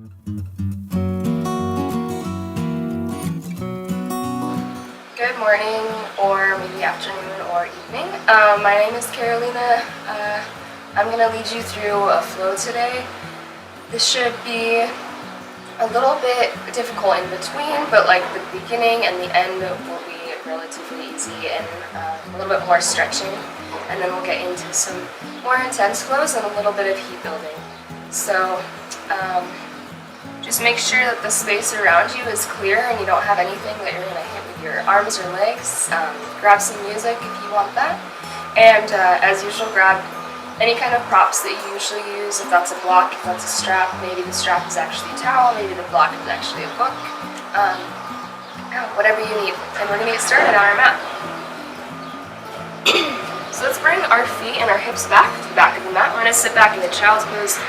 Good morning, or maybe afternoon or evening. My name is Karolina. I'm going to lead you through a flow today. This should be a little bit difficult in between, but like the beginning and the end will be relatively easy and a little bit more stretching. And then we'll get into some more intense flows and a little bit of heat building. So just make sure that the space around you is clear and you don't have anything that you're going to hit with your arms or legs. Grab some music if you want that. And as usual, grab any kind of props that you usually use. If that's a block, if that's a strap, maybe the strap is actually a towel, maybe the block is actually a book. Whatever you need. And we're going to get started on our mat. So let's bring our feet and our hips back to the back of the mat. We're going to sit back in the child's pose.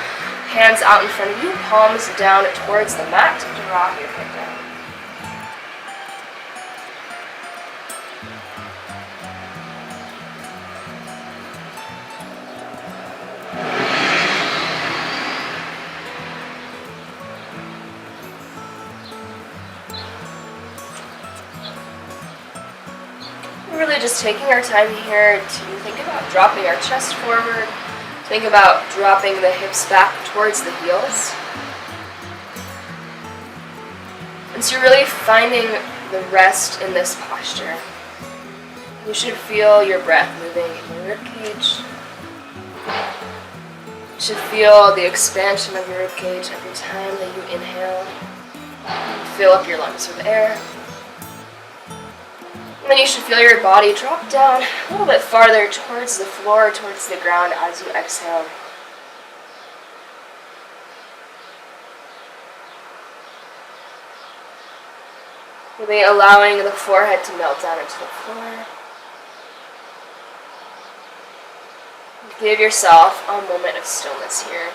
Hands out in front of you, palms down towards the mat to drop your foot down. We're really just taking our time here to think about dropping our chest forward. Think about dropping the hips back towards the heels. And so you're really finding the rest in this posture. You should feel your breath moving in your ribcage. You should feel the expansion of your ribcage every time that you inhale. Fill up your lungs with air. And then you should feel your body drop down a little bit farther towards the floor, towards the ground as you exhale. Really allowing the forehead to melt down into the floor. Give yourself a moment of stillness here.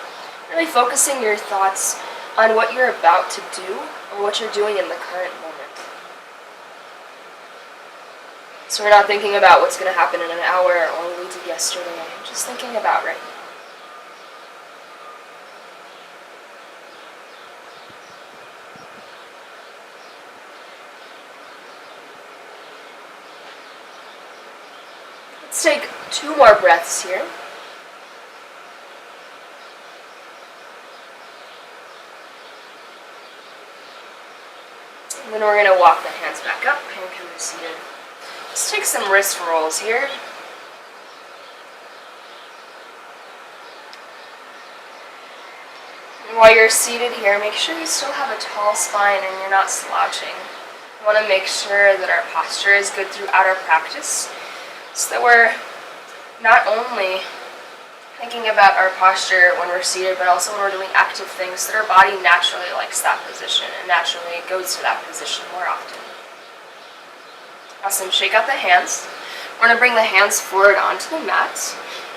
Really focusing your thoughts on what you're about to do or what you're doing in the current moment. So we're not thinking about what's going to happen in an hour or what we did yesterday. I'm just thinking about right now. Let's take 2 more breaths here. And then we're going to walk the hands back up and come to seated. Let's take some wrist rolls here. And while you're seated here, make sure you still have a tall spine and you're not slouching. You want to make sure that our posture is good throughout our practice, so that we're not only thinking about our posture when we're seated, but also when we're doing active things, so that our body naturally likes that position and naturally goes to that position more often. Awesome. Shake out the hands. We're going to bring the hands forward onto the mat.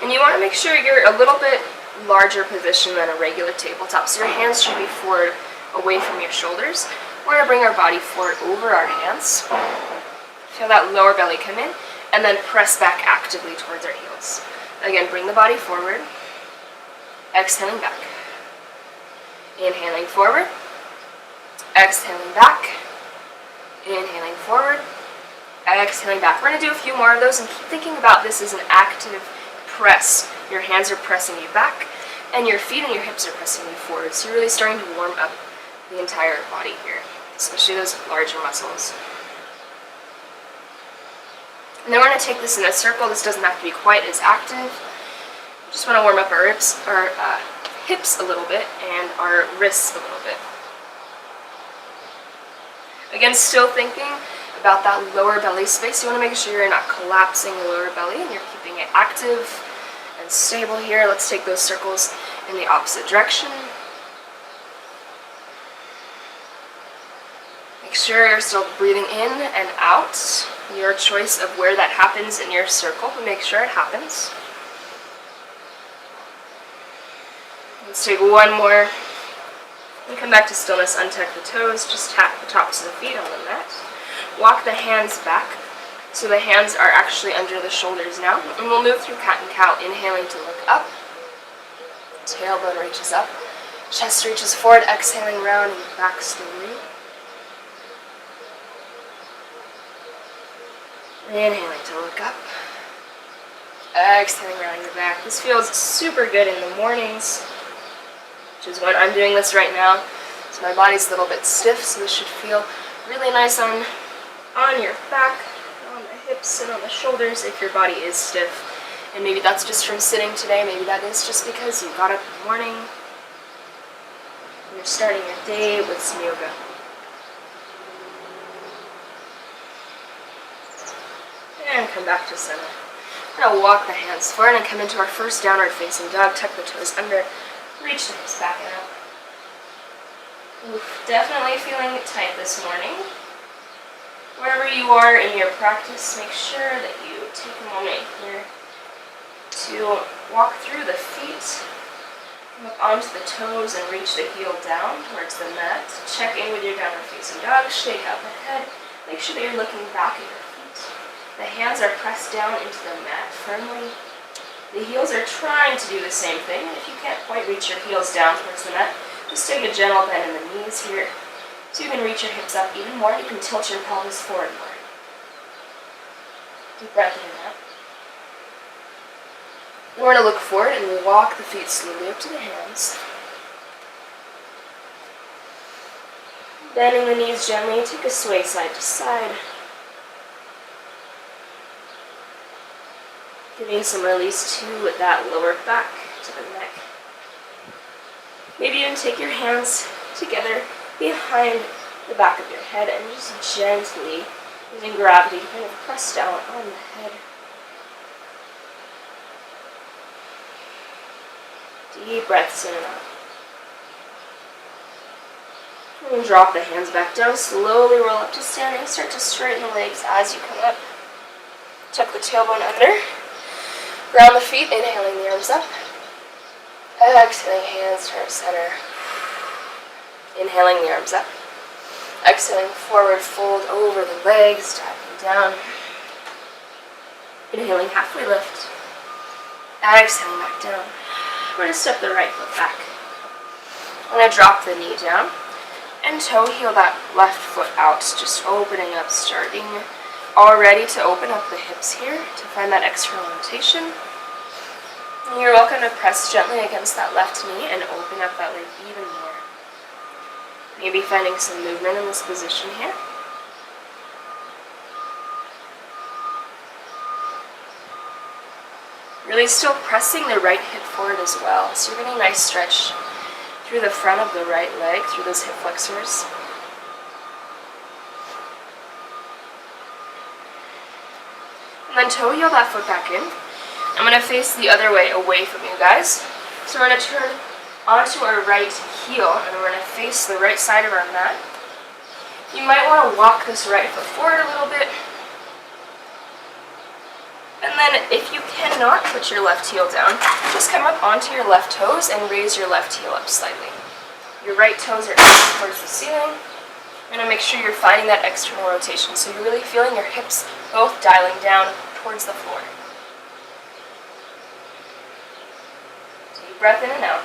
And you want to make sure you're a little bit larger position than a regular tabletop. So your hands should be forward away from your shoulders. We're going to bring our body forward over our hands. Feel that lower belly come in. And then press back actively towards our heels. Again, bring the body forward. Exhaling back. Inhaling forward. Exhaling back. Inhaling forward. Exhaling back. We're going to do a few more of those and keep thinking about this as an active press. Your hands are pressing you back and your feet and your hips are pressing you forward. So you're really starting to warm up the entire body here, especially those larger muscles. And then we're going to take this in a circle. This doesn't have to be quite as active. Just want to warm up our hips a little bit and our wrists a little bit. Again, still thinking about that lower belly space. You want to make sure you're not collapsing the lower belly and you're keeping it active and stable here. Let's take those circles in the opposite direction. Make sure you're still breathing in and out. Your choice of where that happens in your circle, but make sure it happens. Let's take one more. And come back to stillness, untuck the toes, just tap the tops of the feet on the mat. Walk the hands back, so the hands are actually under the shoulders now. And we'll move through cat and cow, inhaling to look up. Tailbone reaches up. Chest reaches forward, exhaling round and back slowly. Inhaling to look up. Exhaling round your back. This feels super good in the mornings, which is when I'm doing this right now. So my body's a little bit stiff, so this should feel really nice on your back, on the hips, and on the shoulders if your body is stiff. And maybe that's just from sitting today. Maybe that is just because you got up in the morning. You're starting your day with some yoga. And come back to center. We're going to walk the hands forward and come into our first downward facing dog. Tuck the toes under. Reach the hips back and out. Oof, definitely feeling tight this morning. Wherever you are in your practice, make sure that you take a moment here to walk through the feet. Come up onto the toes and reach the heel down towards the mat. Check in with your downward facing dog. Shake out the head. Make sure that you're looking back at your feet. The hands are pressed down into the mat firmly. The heels are trying to do the same thing. If you can't quite reach your heels down towards the mat, just take a gentle bend in the knees here. So you can reach your hips up even more. You can tilt your pelvis forward more. Deep breath in and out. We're going to look forward and walk the feet slowly up to the hands. Bending the knees gently, take a sway side to side. Giving some release to that lower back, to the neck. Maybe even take your hands together behind the back of your head and just gently, using gravity, kind of press down on the head. Deep breaths in and out. And drop the hands back down. Slowly roll up to standing. Start to straighten the legs as you come up. Tuck the tailbone under. Ground the feet. Inhaling the arms up. Exhaling hands to our center. Inhaling the arms up. Exhaling forward, fold over the legs, diving down. Inhaling, halfway lift. Exhaling back down. We're going to step the right foot back. I'm going to drop the knee down and toe heel that left foot out, just opening up, starting already to open up the hips here to find that external rotation. And you're welcome to press gently against that left knee and open up that leg even more. Maybe finding some movement in this position here. Really still pressing the right hip forward as well. So you're getting a nice stretch through the front of the right leg, through those hip flexors. And then toe heel that foot back in. I'm going to face the other way away from you guys. So we're going to turn onto our right heel and we're going to face the right side of our mat. You might want to walk this right foot forward a little bit. And then if you cannot put your left heel down, just come up onto your left toes and raise your left heel up slightly. Your right toes are facing towards the ceiling. You're going to make sure you're finding that external rotation, so you're really feeling your hips both dialing down towards the floor. Deep breath in and out.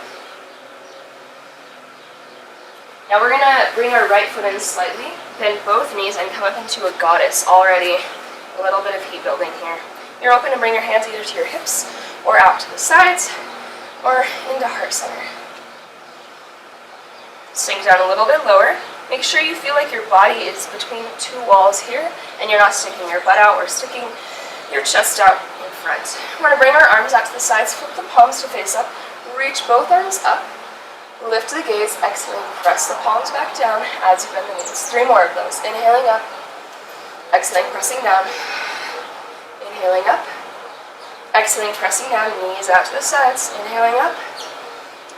Now we're going to bring our right foot in slightly, bend both knees, and come up into a goddess. Already a little bit of heat building here. You're open to bring your hands either to your hips or out to the sides or into heart center. Sink down a little bit lower. Make sure you feel like your body is between two walls here and you're not sticking your butt out or sticking your chest out in front. We're going to bring our arms out to the sides, flip the palms to face up, reach both arms up, lift the gaze, exhaling, press the palms back down as you bend the knees. 3 more of those. Inhaling up, exhaling, pressing down. Inhaling up, exhaling, pressing down, knees out to the sides, inhaling up,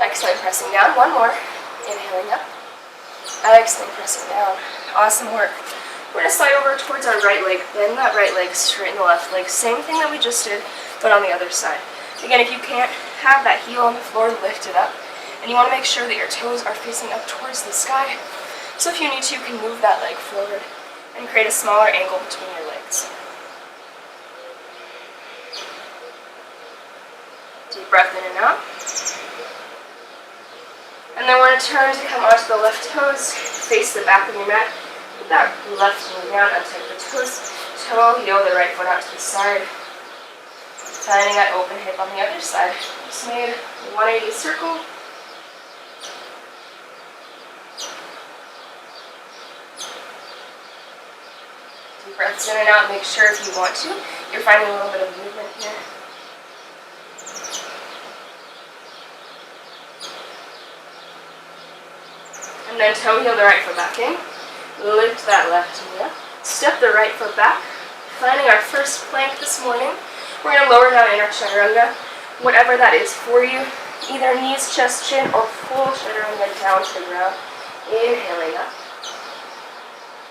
exhaling, pressing down, 1 more, inhaling up, exhaling, pressing down. Awesome work. We're going to slide over towards our right leg, bend that right leg, straighten the left leg, same thing that we just did, but on the other side. Again, if you can't have that heel on the floor, lift it up, and you want to make sure that your toes are facing up towards the sky, so if you need to, you can move that leg forward and create a smaller angle between your legs. Deep breath in and out. And then we're going to turn to come onto the left toes, face the back of your mat. Put that left knee down, untuck the toes, toe, heel the right foot out to the side. Finding that open hip on the other side. Just made a 180 circle. Deep breaths in and out. Make sure if you want to, you're finding a little bit of movement here. And then toe heel the right foot back in. Lift that left knee up. Step the right foot back. Finding our first plank this morning. We're going to lower down in our chaturanga. Whatever that is for you. Either knees, chest, chin, or full chaturanga down to the ground. Inhaling up.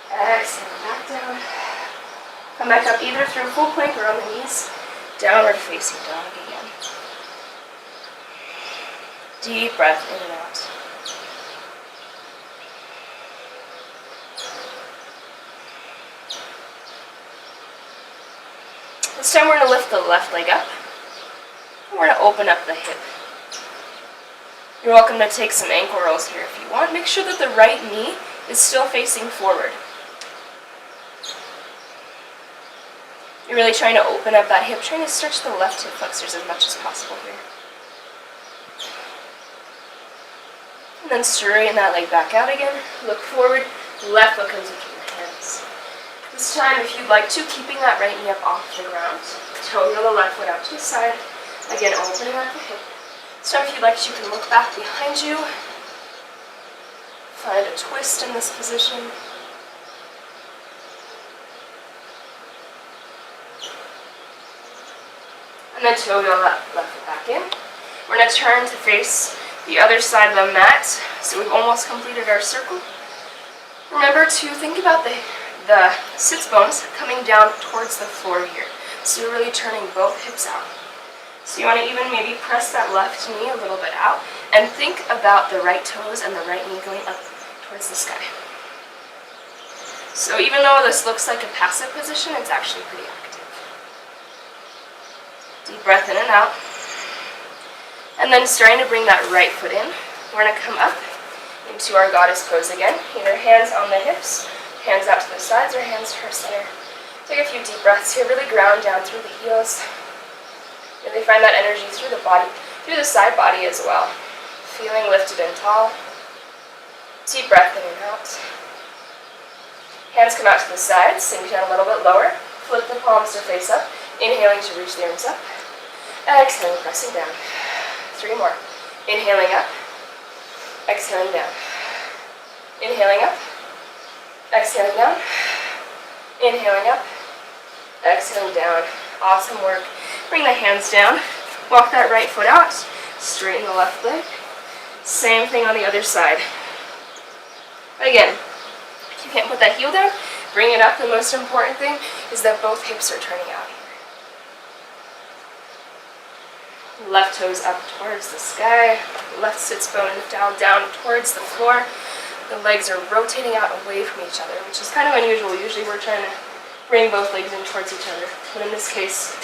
Exhaling back down. Come back up either through full plank or on the knees. Downward facing dog again. Deep breath in and out. This time we're going to lift the left leg up. And we're going to open up the hip. You're welcome to take some ankle rolls here if you want. Make sure that the right knee is still facing forward. You're really trying to open up that hip, trying to stretch the left hip flexors as much as possible here. And then straighten that leg back out again. Look forward. Left foot comes between the hands. This time, if you'd like to, keeping that right knee up off the ground. Toe heel the left foot out to the side. Again, opening up the hip. This time, if you'd like to, you can look back behind you. Find a twist in this position. And then toe heel that left foot back in. We're going to turn to face the other side of the mat. So we've almost completed our circle. Remember to think about the sits bones coming down towards the floor here. So you're really turning both hips out. So you want to even maybe press that left knee a little bit out and think about the right toes and the right knee going up towards the sky. So even though this looks like a passive position, it's actually pretty active. Deep breath in and out. And then starting to bring that right foot in. We're going to come up into our goddess pose again. Either hands on the hips, hands out to the sides, or hands to our center. Take a few deep breaths here. Really ground down through the heels. Really find that energy through the body, through the side body as well. Feeling lifted and tall. Deep breath in and out. Hands come out to the sides, sink down a little bit lower. Flip the palms to face up. Inhaling to reach the arms up. Exhaling, pressing down. 3 more. Inhaling up. Exhaling down. Inhaling up. Exhaling down. Inhaling up. Exhaling down. Awesome work. Bring the hands down. Walk that right foot out. Straighten the left leg. Same thing on the other side. Again, if you can't put that heel down, bring it up. The most important thing is that both hips are turning out. Left toes up towards the sky. Left sits bone down towards the floor. The legs are rotating out away from each other, which is kind of unusual. Usually we're trying to bring both legs in towards each other. But in this case,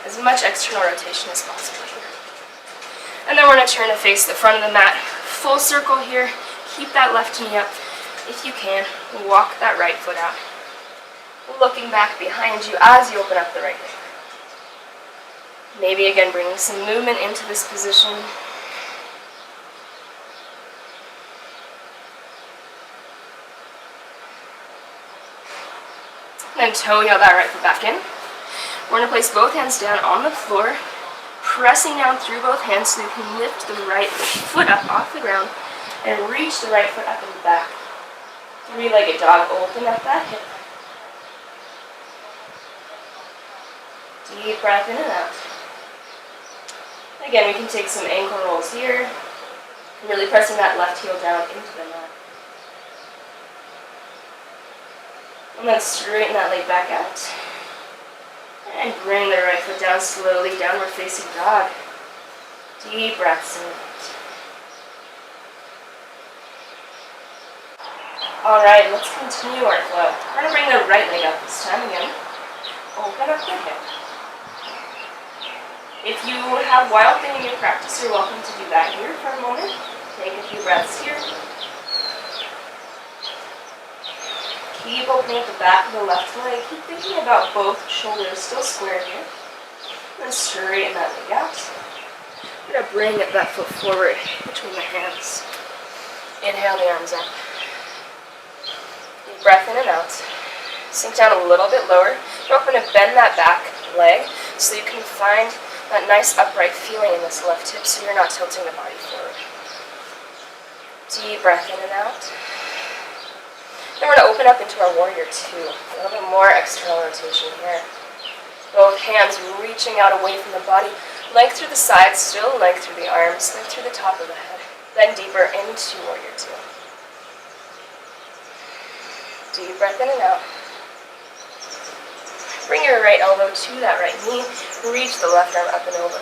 as much external rotation as possible here. And then we're going to turn to face the front of the mat. Full circle here. Keep that left knee up. If you can, walk that right foot out. Looking back behind you as you open up the right leg. Maybe again bringing some movement into this position. And then toe heel that right foot back in. We're going to place both hands down on the floor, pressing down through both hands so you can lift the right foot up off the ground and reach the right foot up and back. 3-legged dog. Open up that hip. Deep breath in and out. Again, we can take some ankle rolls here. Really pressing that left heel down into the mat. And then straighten that leg back out. And bring the right foot down slowly, downward facing dog. Deep breaths in and out. Alright, let's continue our flow. We're going to bring the right leg up this time again. Open up the hip. If you have wild thing in your practice, you're welcome to do that here for a moment. Take a few breaths here. Keep opening up the back of the left leg. Keep thinking about both shoulders still square here. And straighten that leg out. I'm going to bring that foot forward between the hands. Inhale the arms up. Deep breath in and out. Sink down a little bit lower. You're open to bend that back leg so you can find that nice upright feeling in this left hip so you're not tilting the body forward. Deep breath in and out. Then we're going to open up into our warrior two. A little bit more external rotation here. Both hands reaching out away from the body. Length through the sides, still length through the arms, length through the top of the head. Then deeper into warrior two. Deep breath in and out. Bring your right elbow to that right knee. Reach the left arm up and over.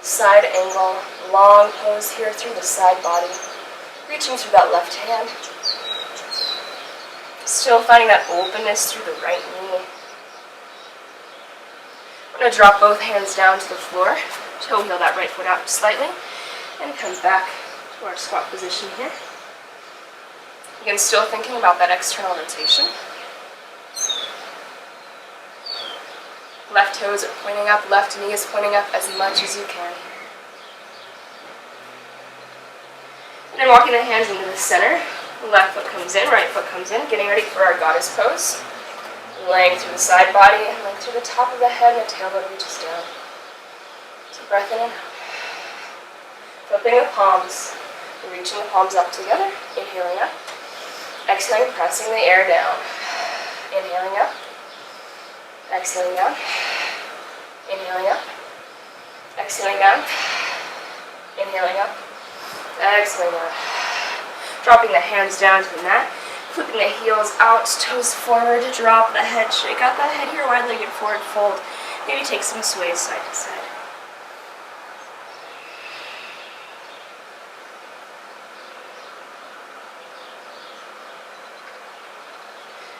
Side angle, long pose here through the side body. Reaching through that left hand. Still finding that openness through the right knee. I'm going to drop both hands down to the floor. Toe heel that right foot out slightly. And come back to our squat position here. Again, still thinking about that external rotation. Left toes are pointing up, left knee is pointing up as much as you can. And then walking the hands into the center. Left foot comes in, right foot comes in, getting ready for our goddess pose. Length through the side body, and length through the top of the head, and the tailbone reaches down. Deep breath in and out. Flipping the palms, reaching the palms up together, inhaling up. Exhaling, pressing the air down. Inhaling up. Exhaling down. Inhaling up. Exhaling down. Inhaling up. Exhaling down. Dropping the hands down to the mat. Flipping the heels out, toes forward, drop the head, shake out that head here, wide-legged forward fold. Maybe take some sways side to side.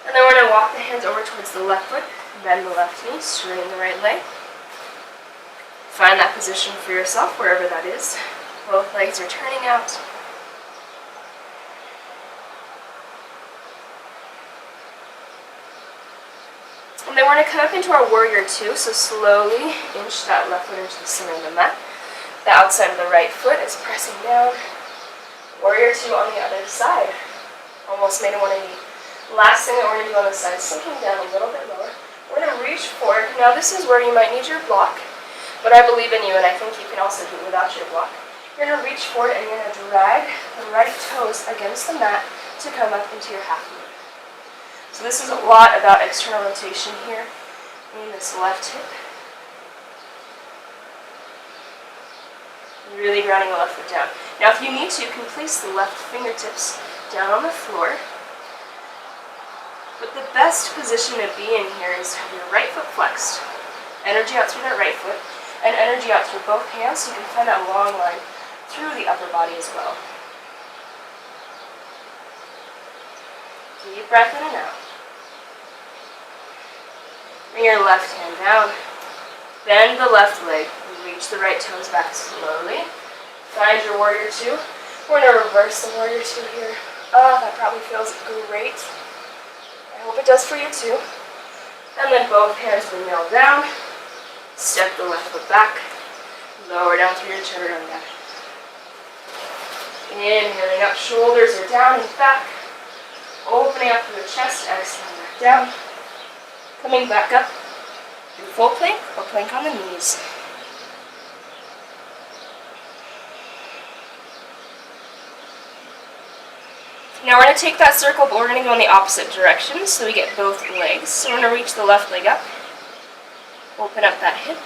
And then we're going to walk the hands over towards the left foot, bend the left knee, straighten the right leg. Find that position for yourself, wherever that is. Both legs are turning out. And then we're going to come up into our warrior two, so slowly inch that left foot into the center of the mat. The outside of the right foot is pressing down. Warrior two on the other side. Almost made a 180. Last thing that we're going to do on the side, sinking down a little bit lower. We're going to reach forward. Now this is where you might need your block, but I believe in you and I think you can also do it without your block. You're going to reach forward and you're going to drag the right toes against the mat to come up into your half moon. So this is a lot about external rotation here in this left hip. Really grounding the left foot down. Now if you need to, you can place the left fingertips down on the floor. But the best position to be in here is to have your right foot flexed. Energy out through that right foot, and energy out through both hands so you can find that long line through the upper body as well. Deep breath in and out. Bring your left hand down. Bend the left leg. Reach the right toes back slowly. Find your warrior two. We're going to reverse the warrior two here. Oh, that probably feels great. I hope it does for you too. And then both hands will kneel down. Step the left foot back. Lower down through your chaturanga. Inhaling up, shoulders are down and back. Opening up through the chest, exhaling back down. Coming back up to full plank or plank on the knees. Now we're going to take that circle, but we're going to go in the opposite direction so we get both legs. So we're going to reach the left leg up. Open up that hip.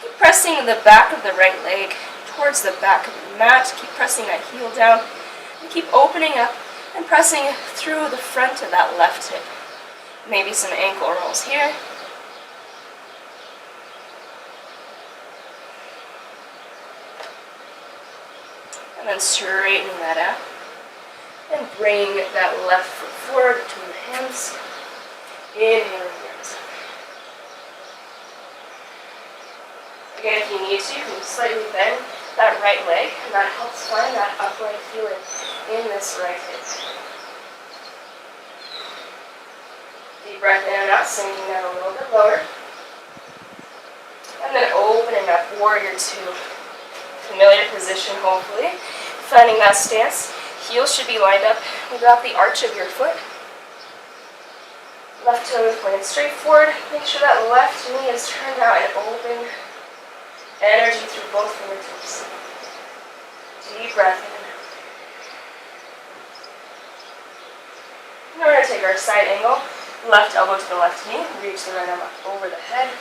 Keep pressing the back of the right leg towards the back of the mat. Keep pressing that heel down. And keep opening up and pressing through the front of that left hip. Maybe some ankle rolls here. And then straightening that out. And bring that left foot forward between the hands. Inhaling down. Again, if you need to, you can slightly bend that right leg, and that helps find that upright feeling in this right hip. Deep breath in and out, sinking down a little bit lower. And then opening up, warrior two. Familiar position, hopefully. Finding that stance. Heels should be lined up without the arch of your foot. Left toe is pointed straight forward. Make sure that left knee is turned out and open. Energy through both fingertips. Deep breath in. Now we're going to take our side angle. Left elbow to the left knee. Reach the right arm up over the head.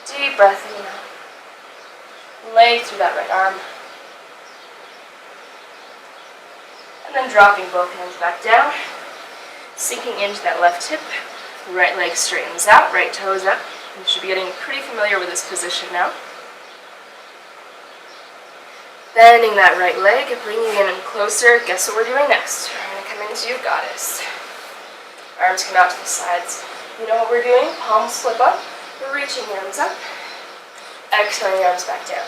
Deep breath in. Leg through that right arm. And then dropping both hands back down. Sinking into that left hip. Right leg straightens out. Right toes up. You should be getting pretty familiar with this position now. Bending that right leg, bringing it in closer. Guess what we're doing next? We're going to come into goddess. Arms come out to the sides. You know what we're doing? Palms flip up. We're reaching the arms up. Exhaling the arms back down.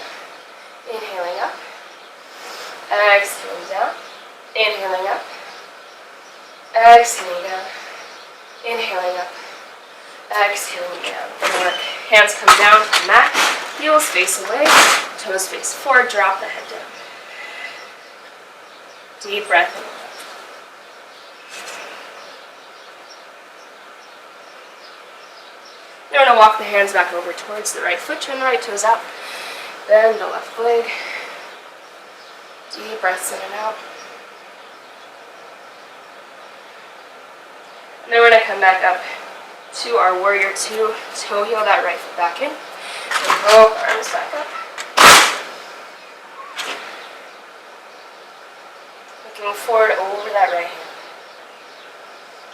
Inhaling up. Exhaling down. Inhaling up. Exhaling down. Inhaling up. Exhaling down. Good work. Hands come down to the mat. Heels face away. Toes face forward. Drop the head down. Deep breath in. You're going to walk the hands back over towards the right foot. Turn the right toes out. Bend the left leg. Deep breaths in and out. And then we're going to come back up to our warrior two. Toe heel that right foot back in. And both arms back up. Looking forward over that right hand.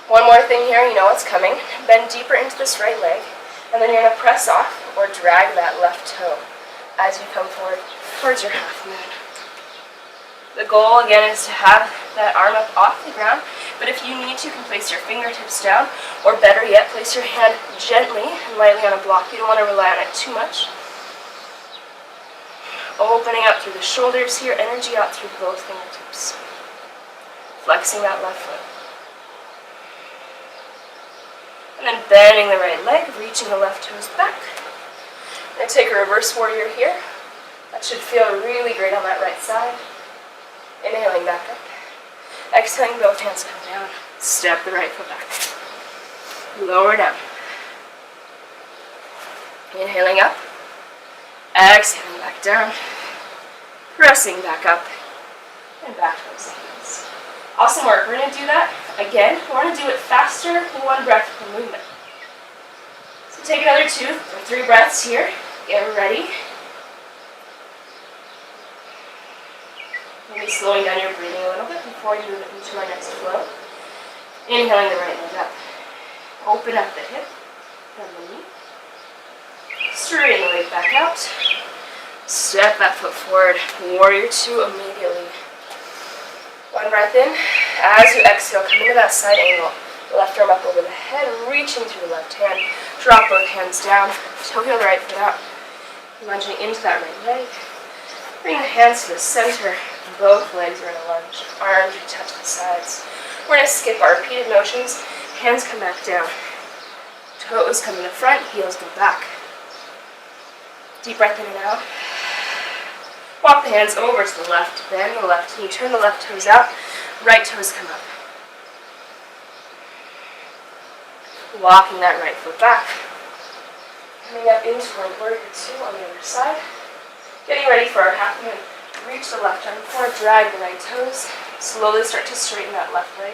One more thing here, you know what's coming. Bend deeper into this right leg. And then you're going to press off or drag that left toe as you come forward towards your half moon. The goal again is to have that arm up off the ground, but if you need to, you can place your fingertips down, or better yet, place your hand gently and lightly on a block. You don't want to rely on it too much. Opening up through the shoulders here, energy out through both fingertips. Flexing that left foot. And then bending the right leg, reaching the left toes back. I'm going to take a reverse warrior here. That should feel really great on that right side. Inhaling back up. Exhaling, both hands come down. Step the right foot back. Lower down. Inhaling up. Exhaling back down. Pressing back up. And back towards the heels. Awesome work. We're going to do that again. We want to do it faster, one breath per movement. So take another 2 or 3 breaths here. Get ready. Maybe slowing down your breathing a little bit before you move into our next flow. Inhaling the right leg up. Open up the hip and the knee. Straighten the leg back out. Step that foot forward. Warrior two immediately. One breath in. As you exhale, come into that side angle. Left arm up over the head, reaching through the left hand. Drop both hands down. Toe heel the right foot out. Lunging into that right leg. Bring the hands to the center. Both legs are in a lunge. Arms touch the sides. We're going to skip our repeated motions. Hands come back down. Toes come in the front, heels go back. Deep breath in and out. Walk the hands over to the left, bend the left knee, turn the left toes out, right toes come up. Walking that right foot back. Coming up into our warrior two on the other side. Getting ready for our half moon. Reach the left arm forward, drag the right toes. Slowly start to straighten that left leg.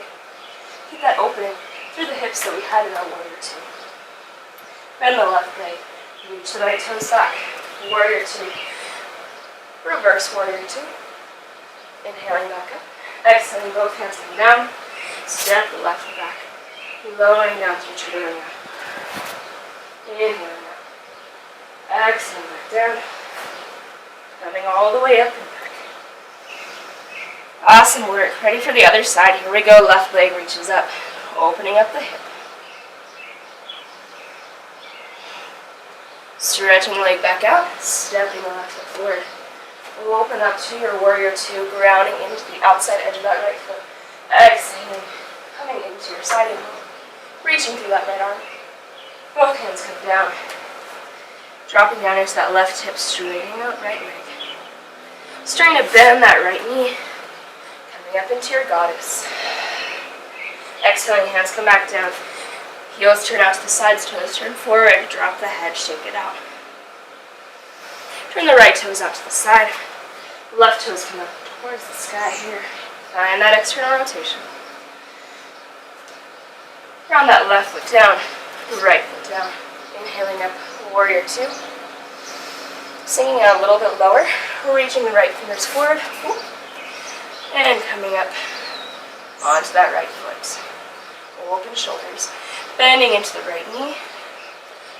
Keep that opening through the hips that we had in our warrior two. Bend the left leg. Reach the right toes back. Warrior two. Reverse warrior two. Inhaling back up. Exhaling, both hands come down. Step the left foot back. Lowering down through chaturanga. Inhaling out. Exhaling back down. Coming all the way up and back. Awesome work. Ready for the other side. Here we go. Left leg reaches up. Opening up the hip. Stretching the leg back out. Stepping the left foot forward. We'll open up to your warrior two, grounding into the outside edge of that right foot. Exhaling, coming into your side angle, reaching through that right arm. Both hands come down. Dropping down into that left hip, straightening out right leg. Starting to bend that right knee. Coming up into your goddess. Exhaling, hands come back down. Heels turn out to the sides, toes turn forward. Drop the head, shake it out. Turn the right toes out to the side. Left toes come up towards the sky here. Find that external rotation. Round that left foot down, right foot down. Inhaling up, warrior two. Sinking out a little bit lower, reaching the right fingers forward. And coming up onto that right foot. Open shoulders. Bending into the right knee.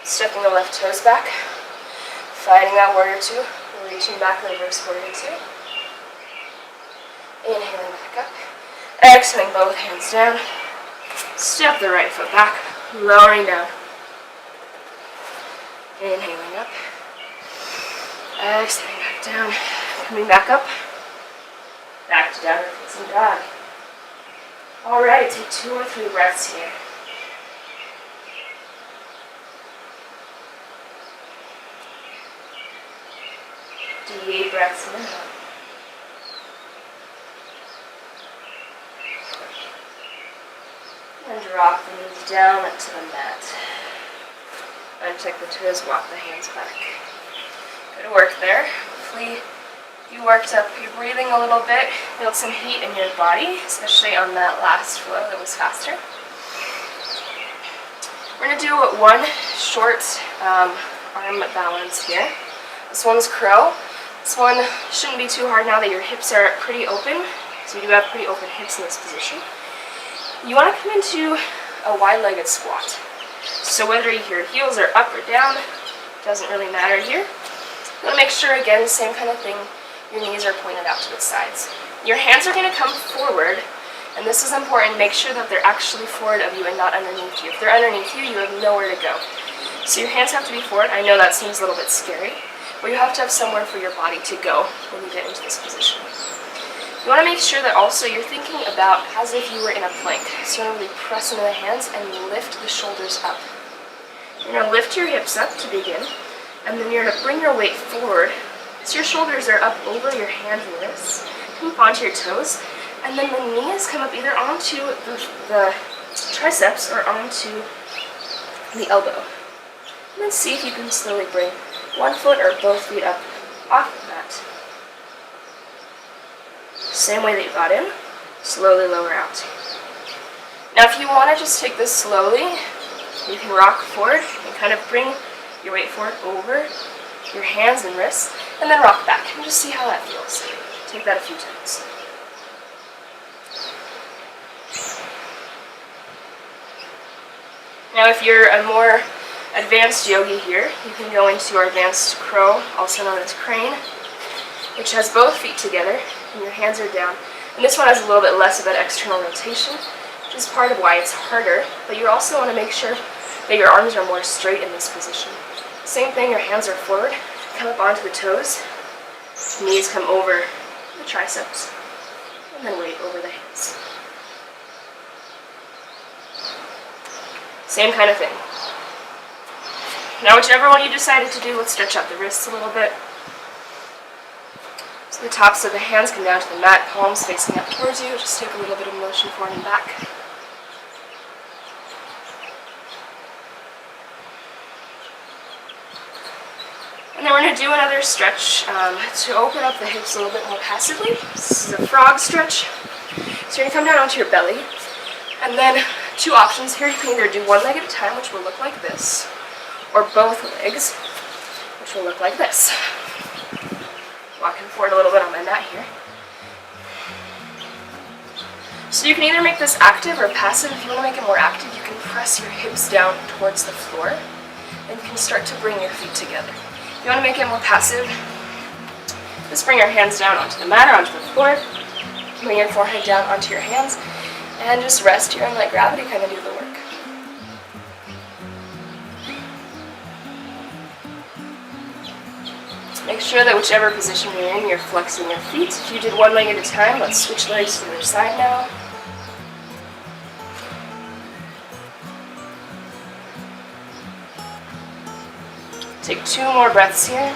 Stepping the left toes back. Finding that warrior two. Reaching back, reverse warrior two. Inhaling back up. Exhaling both hands down. Step the right foot back. Lowering down. Inhaling up. Exhaling back down. Coming back up. Back to downward facing dog. Alright, take 2 or 3 breaths here. Deep breaths in and out. And drop the knees down into the mat. Untuck the toes, walk the hands back. Good work there. Hopefully you worked up your breathing a little bit, built some heat in your body, especially on that last flow that was faster. We're going to do one short arm balance here. This one's crow. This one shouldn't be too hard now that your hips are pretty open, so you do have pretty open hips in this position. You want to come into a wide-legged squat. So whether your heels are up or down, doesn't really matter here. You want to make sure, again, same kind of thing, your knees are pointed out to the sides. Your hands are going to come forward, and this is important, make sure that they're actually forward of you and not underneath you. If they're underneath you, you have nowhere to go. So your hands have to be forward. I know that seems a little bit scary, but you have to have somewhere for your body to go when you get into this position. You want to make sure that also you're thinking about as if you were in a plank. So you're going to really press into the hands and lift the shoulders up. You're going to lift your hips up to begin, and then you're going to bring your weight forward so your shoulders are up over your hands and wrists. Come up onto your toes, and then the knees come up either onto the triceps or onto the elbow. And then see if you can slowly bring one foot or both feet up off the mat. Same way that you got in, slowly lower out. Now if you want to just take this slowly, you can rock forward and kind of bring your weight forward over your hands and wrists, and then rock back and just see how that feels. Take that a few times. Now if you're a more advanced yogi here, you can go into our advanced crow, also known as crane, which has both feet together and your hands are down. And this one has a little bit less of that external rotation, which is part of why it's harder, but you also want to make sure that your arms are more straight in this position. Same thing, your hands are forward, come up onto the toes, knees come over the triceps, and then weight over the hands. Same kind of thing. Now whichever one you decided to do, let's stretch out the wrists a little bit. So the tops of the hands come down to the mat, palms facing up towards you. Just take a little bit of motion forward and back. And then we're going to do another stretch to open up the hips a little bit more passively. This is a frog stretch. So you're going to come down onto your belly. And then 2 options here. You can either do one leg at a time, which will look like this, or both legs, which will look like this. Walking forward a little bit on my mat here. So you can either make this active or passive. If you want to make it more active, you can press your hips down towards the floor, and you can start to bring your feet together. If you want to make it more passive, just bring your hands down onto the mat or onto the floor, bring your forehead down onto your hands, and just rest here and let gravity kind of do the work. Make sure that whichever position you're in, you're flexing your feet. If you did one leg at a time, let's switch legs to the other side now. Take 2 more breaths here.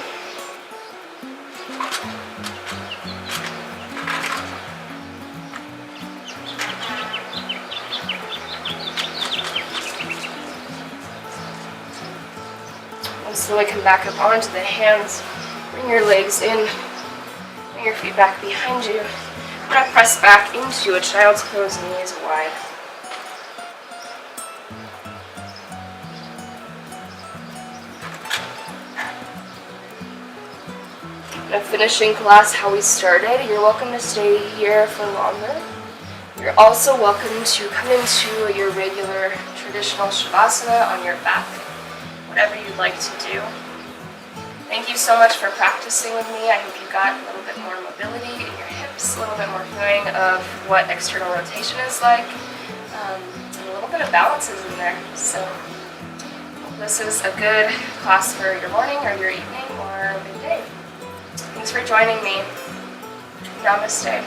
And slowly come back up onto the hands. Bring your legs in. Bring your feet back behind you. We're going to press back into a child's pose, knees wide. And finishing class how we started. You're welcome to stay here for longer. You're also welcome to come into your regular traditional Shavasana on your back, whatever you'd like to do. Thank you so much for practicing with me. I hope you got a little bit more mobility in your hips, a little bit more feeling of what external rotation is like, and a little bit of balance is in there. So this is a good class for your morning or your evening or midday. Thanks for joining me. Namaste.